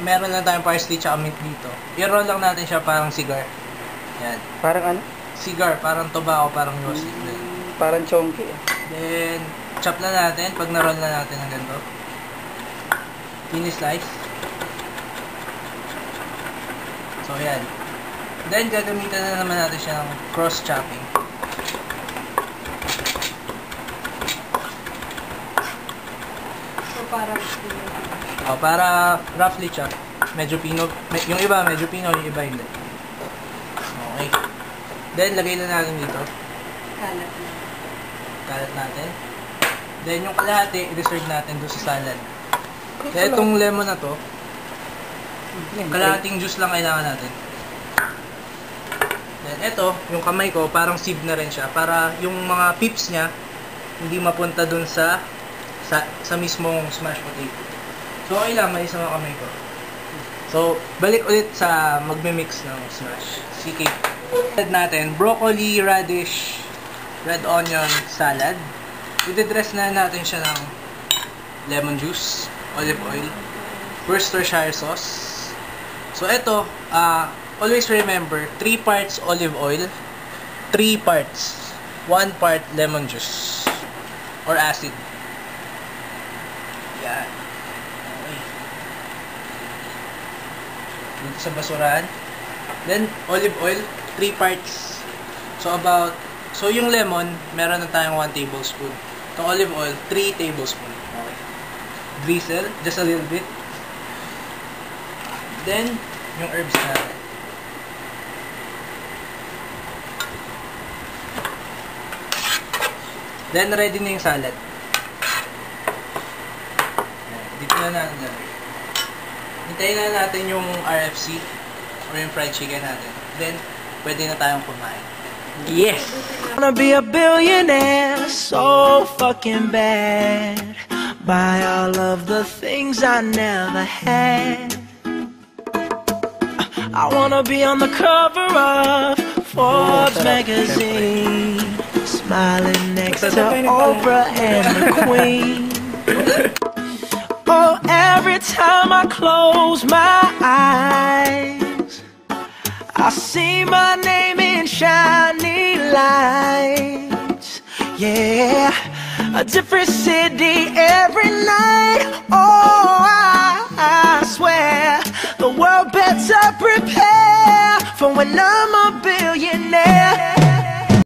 meron lang tayong parsley tsaka mint dito. I-roll lang natin siya parang cigar. Yan. Parang ano? Cigar, parang tobacco, parang yosi. Parang chonky. Then, chop na natin. Pag na-roll na natin ng ganito. Thin slice. So, yan. Then, gagamitan na naman natin siya ng cross-chopping. So, parang para roughly chop. Medyo pino. Yung iba, medyo pino. Yung iba, hindi. Okay. Then, lagay na natin dito. kalat na. Kalat natin. Then, yung kalahati, i-reserve natin doon sa salad. Kaya itong lemon na to, kalahating juice lang kailangan natin. Then, ito, yung kamay ko, parang sieve na rin siya. Para yung mga pips niya, hindi mapunta doon sa mismong smashed potato. So, okay lang, may isang kamay ko. So, balik ulit sa magme-mix ng smash. CK. Add natin, broccoli, radish, red onion salad. I-dress na natin siya ng lemon juice, olive oil, Worcestershire sauce. So, ito, always remember, 3 parts olive oil, 3 parts, 1 part lemon juice, or acid. Yan. Okay. Dito sa basurahan. Then, olive oil, 3 parts. So, yung lemon, meron na tayong 1 tablespoon. Itong olive oil, 3 tablespoon. Okay. Drizzle, just a little bit. Then, yung herbs natin. Then, ready na yung salad. Dito na natin lagay. Hintayin na natin yung RFC or yung fried chicken natin. Then, pwede na tayong kumain. Yes! I wanna be a billionaire so fucking bad. Buy all of the things I never had. I wanna be on the cover of Forbes magazine, smiling next to Oprah and the Queen. Oh, every time I close my eyes, I see my name in shiny lights. Yeah, a different city every night. Oh, I swear the world better prepare for when I'm a billionaire.